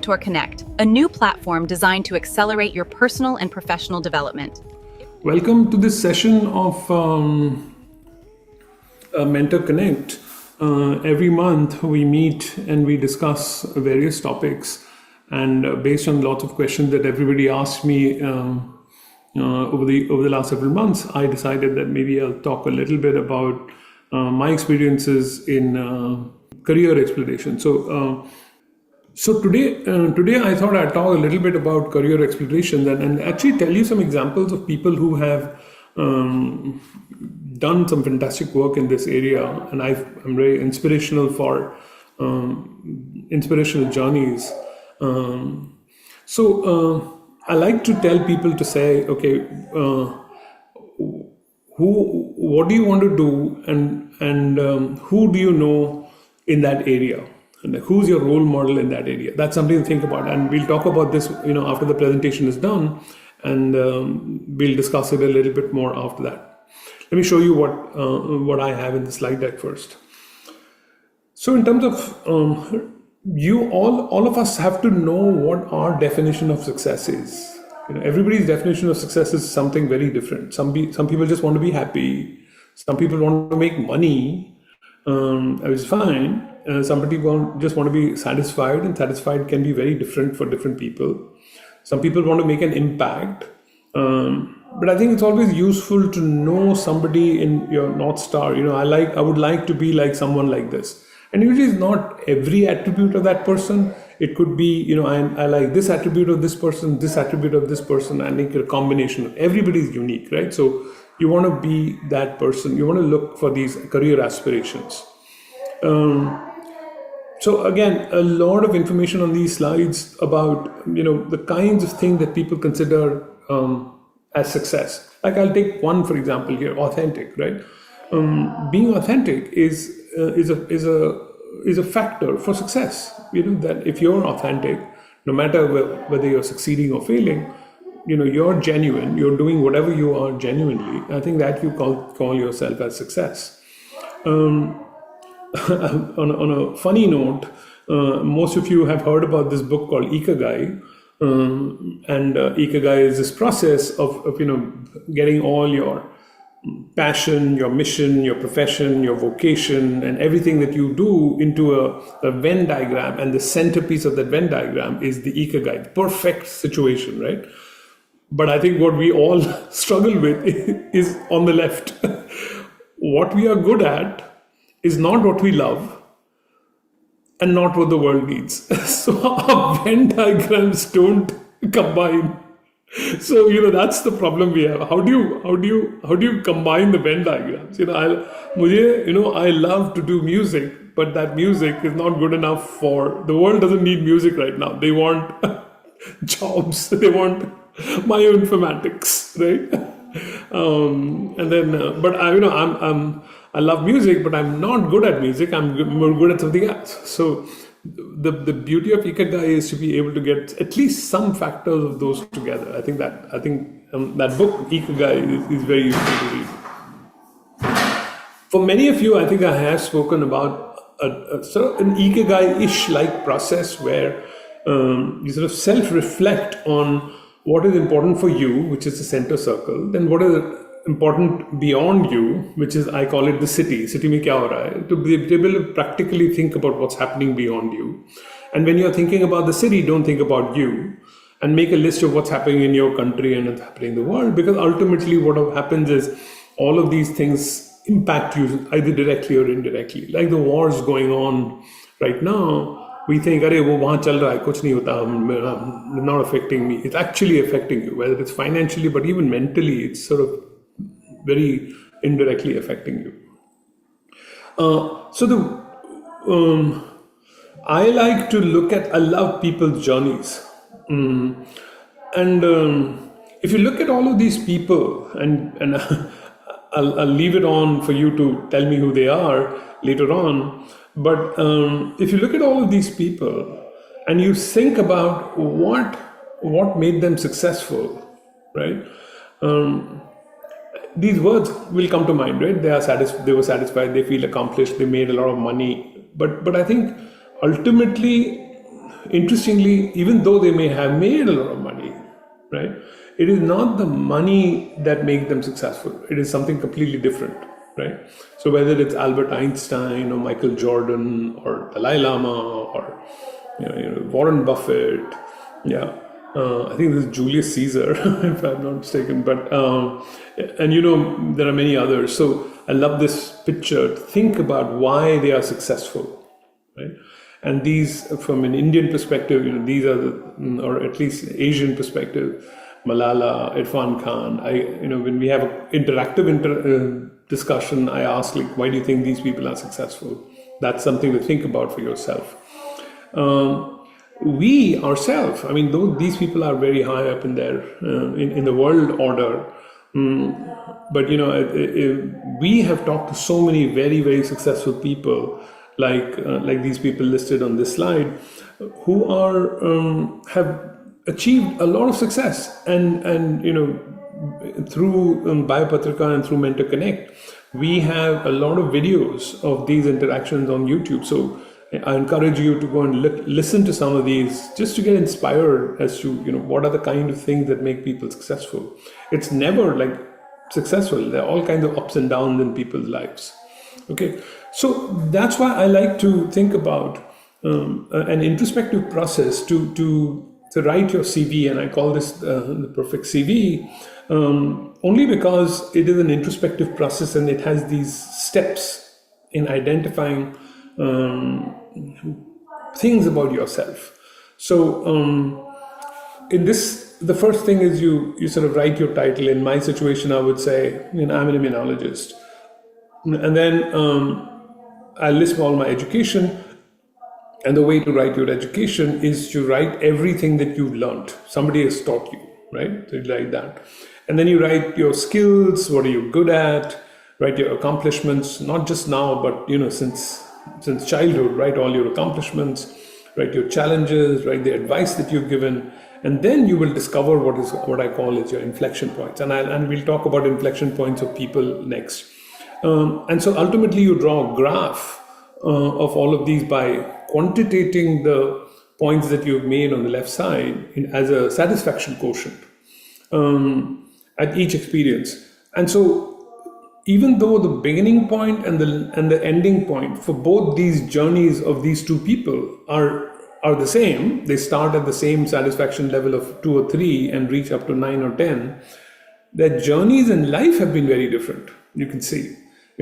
Mentor Konnect, a new platform designed to accelerate your personal and professional development. Welcome to this session of Mentor Konnect. Every month we meet and we discuss various topics, and based on lots of questions that everybody asked me over the last several months, I decided that maybe I'll talk a little bit about my experiences in career exploration. So today I thought I'd talk a little bit about career exploration and actually tell you some examples of people who have done some fantastic work in this area, and I'm very inspirational for inspirational journeys. I like to tell people to say, okay, what do you want to do, and who do you know in that area? And who's your role model in that area? That's something to think about, and we'll talk about this, after the presentation is done, and we'll discuss it a little bit more after that. Let me show you what I have in the slide deck first. So, in terms of all of us have to know what our definition of success is. Everybody's definition of success is something very different. Some people just want to be happy. Some people want to make money. Which is fine. Some people just want to be satisfied, and satisfied can be very different for different people. Some people want to make an impact, but I think it's always useful to know somebody in your North Star. I would like to be like someone like this, and usually it's not every attribute of that person. It could be, I like this attribute of this person, this attribute of this person. I think a combination of everybody's unique, right? So you want to be that person. You want to look for these career aspirations. So again, a lot of information on these slides about, the kinds of things that people consider as success. Like I'll take one, for example here, authentic, right? Being authentic is a factor for success. That if you're authentic, no matter whether you're succeeding or failing, you're genuine, you're doing whatever you are genuinely. I think that you call yourself as success. On a funny note, most of you have heard about this book called Ikigai, and Ikigai is this process of getting all your passion, your mission, your profession, your vocation, and everything that you do into a Venn diagram, and the centerpiece of that Venn diagram is the Ikigai, the perfect situation, right? But I think what we all struggle with is on the left. What we are good at is not what we love and not what the world needs. So our Venn diagrams don't combine. So that's the problem we have. How do you combine the Venn diagrams? I love to do music, but that music is not good enough for the world. Doesn't need music right now. They want jobs. They want bioinformatics, right? I love music, but I'm not good at music. I'm more good at something else. So the beauty of Ikigai is to be able to get at least some factors of those together. I think that book Ikigai is very useful to read. For many of you, I think I have spoken about a sort of an Ikigai-ish like process where you sort of self-reflect on what is important for you, which is the center circle, then what is important beyond you, which is, I call it the city mein kya ho raha hai, to be able to practically think about what's happening beyond you. And when you're thinking about the city, don't think about you, and make a list of what's happening in your country and what's happening in the world, because ultimately what happens is all of these things impact you either directly or indirectly. Like the wars going on right now, we think, "Arey, wo wahan chal raha hai, kuch nahi hota, not affecting me." It's actually affecting you, whether it's financially, but even mentally, it's sort of very indirectly affecting you. I like to I love people's journeys. If you look at all of these people, and I'll leave it on for you to tell me who they are later on, but if you look at all of these people and you think about what made them successful, right? These words will come to mind, right? They were satisfied, they feel accomplished, they made a lot of money. But I think ultimately, interestingly, even though they may have made a lot of money, right, it is not the money that makes them successful. It is something completely different, right? So whether it's Albert Einstein or Michael Jordan or Dalai Lama or Warren Buffett, yeah. I think this is Julius Caesar, if I'm not mistaken. But and there are many others. So I love this picture. Think about why they are successful, right? And these, from an Indian perspective, these are or at least Asian perspective, Malala, Irfan Khan. When we have an interactive discussion, I ask, like, why do you think these people are successful? That's something to think about for yourself. We ourselves, though these people are very high up in there in the world order, but we have talked to so many very, very successful people, like these people listed on this slide, who are have achieved a lot of success, and through Biopatrika and through Mentor Konnect, we have a lot of videos of these interactions on YouTube. So I encourage you to go and listen to some of these just to get inspired as to what are the kind of things that make people successful. It's never like successful. There are all kinds of ups and downs in people's lives. Okay, so that's why I like to think about an introspective process to write your CV, and I call this the perfect CV, only because it is an introspective process and it has these steps in identifying things about yourself. So in this, the first thing is you sort of write your title. In my situation, I would say I'm an immunologist, and then I list all my education. And the way to write your education is to write everything that you've learned. Somebody has taught you, right? So you write that. And then you write your skills, what are you good at, write your accomplishments, not just now, but since childhood, write all your accomplishments, write your challenges, write the advice that you've given, and then you will discover what I call is your inflection points. And we'll talk about inflection points of people next. And so ultimately you draw a graph of all of these by quantitating the points that you've made on the left side as a satisfaction quotient at each experience. And so even though the beginning point and the ending point for both these journeys of these two people are the same, they start at the same satisfaction level of 2 or 3 and reach up to 9 or 10, their journeys in life have been very different. You can see.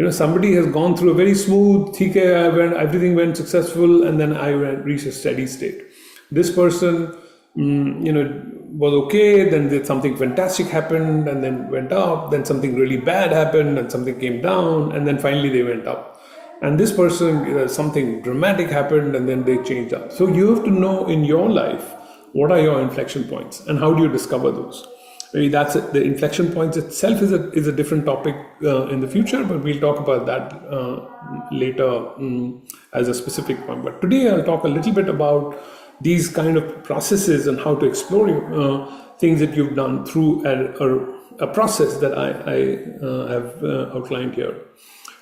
Somebody has gone through a very smooth, everything went successful, and then I reached a steady state. This person, was okay, then something fantastic happened, and then went up, then something really bad happened, and something came down, and then finally they went up. And this person, something dramatic happened, and then they changed up. So you have to know in your life, what are your inflection points, and how do you discover those? Maybe that's it. The inflection points itself is a different topic in the future, but we'll talk about that later as a specific one. But today I'll talk a little bit about these kind of processes and how to explore things that you've done through a process that I have outlined here.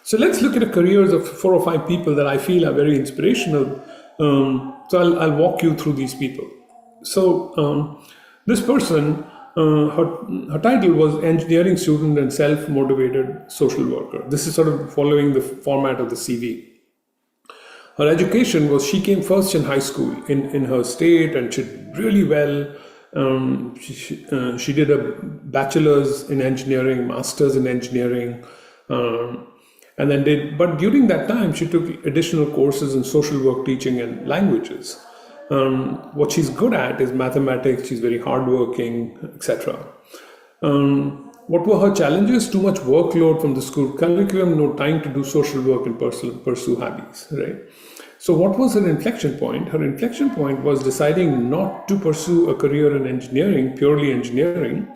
So let's look at the careers of 4 or 5 people that I feel are very inspirational. So I'll walk you through these people. So this person, her title was engineering student and self-motivated social worker. This is sort of following the format of the CV. Her education was, she came first in high school in her state, and she did really well. She did a bachelor's in engineering, master's in engineering, and then but during that time she took additional courses in social work, teaching, and languages. What she's good at is mathematics. She's very hardworking, etc. What were her challenges? Too much workload from the school curriculum, no time to do social work and pursue hobbies, right? So what was her inflection point? Her inflection point was deciding not to pursue a career in engineering, purely engineering,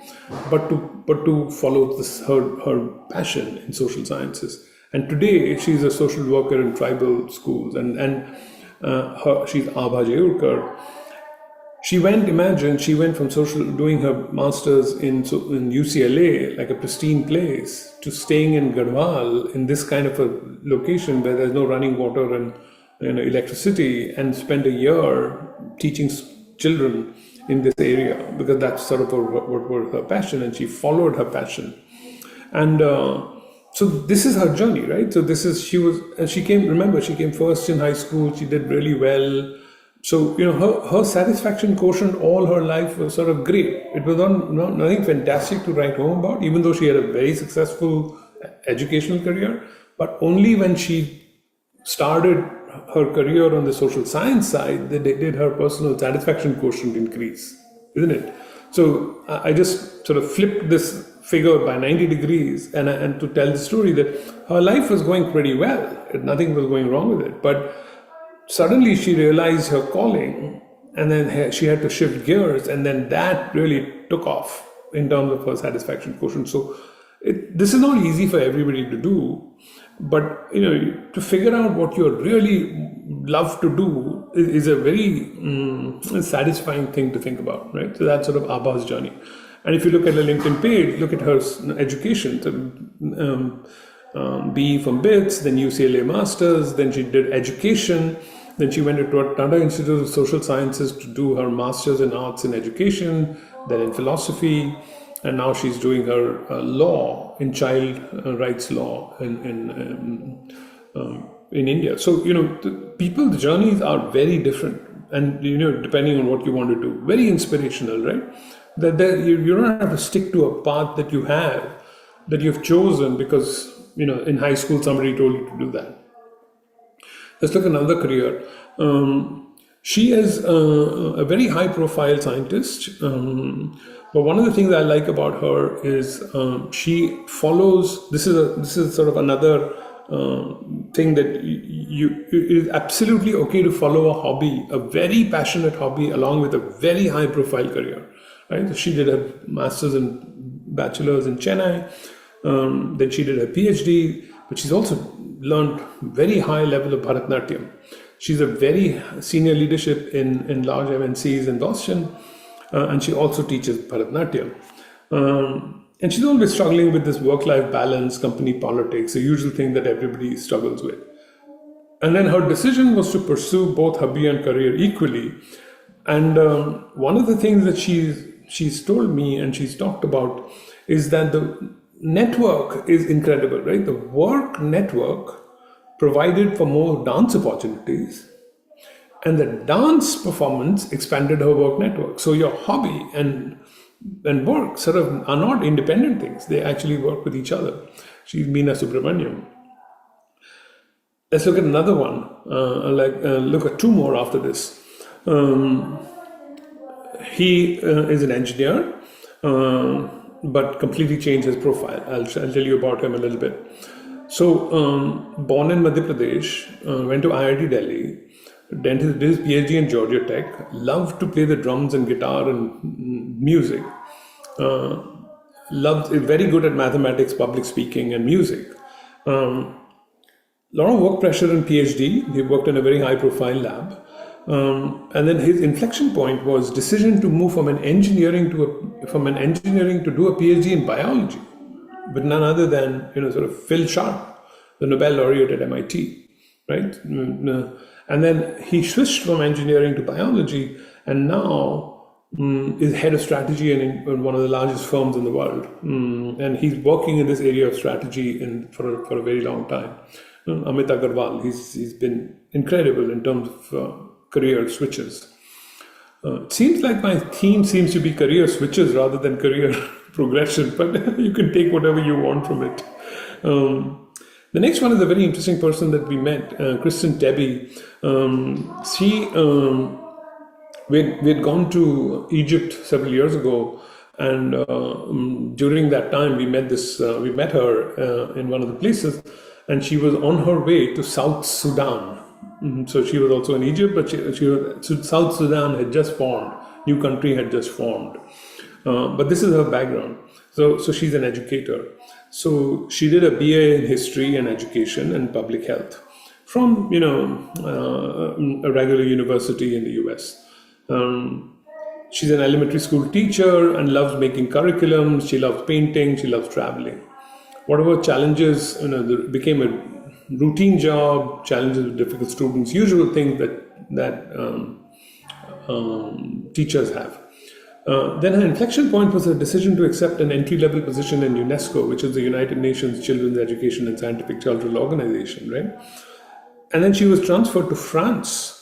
but to follow her passion in social sciences. And today she's a social worker in tribal schools, and she's Abha Jayurkar. She went from doing her master's in UCLA, like a pristine place, to staying in Garhwal, in this kind of a location where there's no running water and electricity, and spent a year teaching children in this area, because that's sort of what was her passion, and she followed her passion. And so this is her journey, right? So she came first in high school. She did really well. So her satisfaction quotient all her life was sort of great. It was nothing fantastic to write home about, even though she had a very successful educational career. But only when she started her career on the social science side did her personal satisfaction quotient increase, isn't it? So I just sort of flipped this figure by 90 degrees and to tell the story that her life was going pretty well. Nothing was going wrong with it. But suddenly she realized her calling, and then she had to shift gears, and then that really took off in terms of her satisfaction quotient. So this is not easy for everybody to do, but to figure out what you really love to do is a very satisfying thing to think about, right? So that's sort of Abha's journey. And if you look at her LinkedIn page, look at her education. So, BE from BITS, then UCLA Masters, then she did education, then she went to Tata Institute of Social Sciences to do her Masters in Arts in Education, then in Philosophy, and now she's doing her law in child rights law in India. So people's journeys are very different, and depending on what you want to do, very inspirational, right? That you don't have to stick to a path that you've chosen because in high school somebody told you to do that. Let's look at another career. She is a very high-profile scientist. But one of the things I like about her is she follows. This is sort of another thing that it is absolutely okay to follow a hobby, a very passionate hobby, along with a very high-profile career. Right? So she did her master's and bachelor's in Chennai. Then she did her PhD, but she's also learned very high level of Bharatanatyam. She's a very senior leadership in large MNCs in Boston, and she also teaches Bharatanatyam. And she's always struggling with this work-life balance, company politics, a usual thing that everybody struggles with. And then her decision was to pursue both hobby and career equally. And one of the things that she's told me and she's talked about is that the network is incredible, right? The work network provided for more dance opportunities, and the dance performance expanded her work network. So your hobby and work sort of are not independent things. They actually work with each other. She's Meena Subramaniam. Let's look at another one. Look at two more after this. He is an engineer, but completely changed his profile. I'll tell you about him a little bit. So, born in Madhya Pradesh, went to IIT Delhi, did his PhD in Georgia Tech, loved to play the drums and guitar and music, is very good at mathematics, public speaking, and music. Lot of work pressure in PhD. He worked in a very high-profile lab. And then his inflection point was decision to move from engineering to do a PhD in biology, with none other than sort of Phil Sharp, the Nobel laureate at MIT, right? And then he switched from engineering to biology, and now is head of strategy in one of the largest firms in the world, and he's working in this area of strategy for a very long time. Amit Agarwal, he's been incredible in terms of career switches. It seems like my theme seems to be career switches rather than career progression, but you can take whatever you want from it. The next one is a very interesting person that we met, Kristen Tebby. We had gone to Egypt several years ago, and during that time we met her in one of the places, and she was on her way to South Sudan. So she was also in Egypt, but South Sudan had just formed, new country had just formed. But this is her background. So she's an educator. So she did a BA in history and education and public health from a regular university in the US. She's an elementary school teacher and loves making curriculums. She loves painting. She loves traveling. Whatever challenges became a routine job, challenges with difficult students, usual things that teachers have. Then her inflection point was her decision to accept an entry-level position in UNESCO, which is the United Nations Children's Education and Scientific Cultural Organization, right? And then she was transferred to France,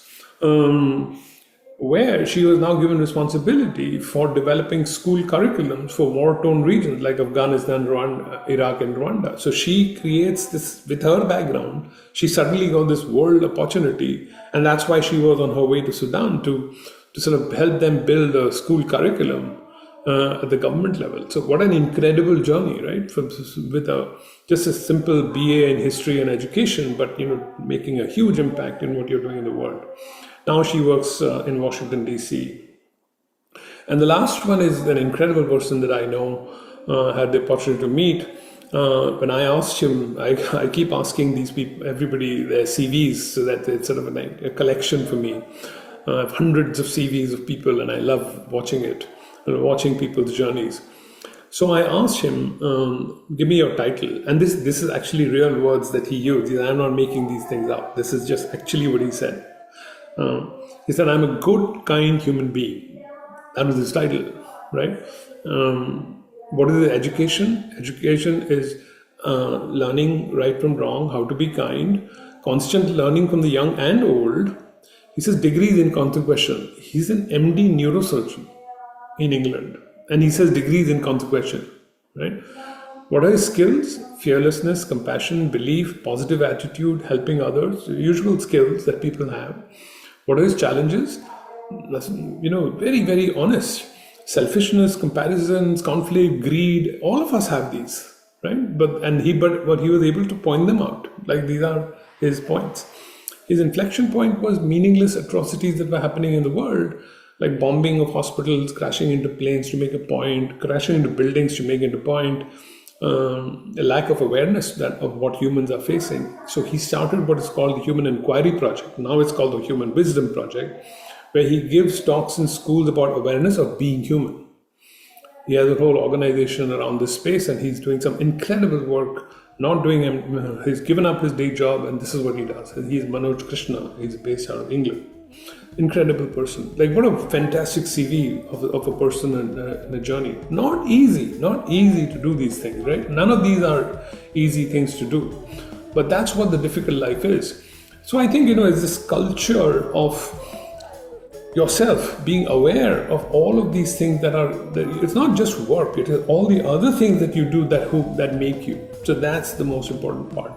where she was now given responsibility for developing school curriculums for war-torn regions like Afghanistan, Rwanda, Iraq, and Rwanda. So she creates this, with her background, she suddenly got this world opportunity, and that's why she was on her way to Sudan to sort of help them build a school curriculum at the government level. So what an incredible journey, right? With just a simple BA in history and education, but making a huge impact in what you're doing in the world. Now she works in Washington, DC. And the last one is an incredible person that I know, had the opportunity to meet. When I asked him, I keep asking these people, everybody, their CVs, so that it's sort of a collection for me. I have hundreds of CVs of people, and I love watching it, watching people's journeys. So I asked him, give me your title. And this is actually real words that he used. I'm not making these things up. This is just actually what he said. He said, I'm a good, kind human being. That was his title, right? What is the education? Education is learning right from wrong, how to be kind, constant learning from the young and old. He says degrees in consequential. He's an MD neurosurgeon in England, and he says degrees in consequential, right? What are his skills? Fearlessness, compassion, belief, positive attitude, helping others, the usual skills that people have. What are his challenges? Very, very honest. Selfishness, comparisons, conflict, greed, all of us have these, right? But he was able to point them out. Like, these are his points. His inflection point was meaningless atrocities that were happening in the world, like bombing of hospitals, crashing into planes to make a point, crashing into buildings to make it a point, a lack of awareness of what humans are facing. So he started what is called the Human Inquiry Project. Now it's called the Human Wisdom Project, where he gives talks in schools about awareness of being human. He has a whole organization around this space, and he's doing some incredible work. He's given up his day job, and this is what he does. He's Manoj Krishna. He's based out of England. Incredible person. Like, what a fantastic CV of a person in a journey. Not easy to do these things, right? None of these are easy things to do. But that's what the difficult life is. So I think, it's this culture of yourself being aware of all of these things it's not just work, it is all the other things that you do that make you. So that's the most important part.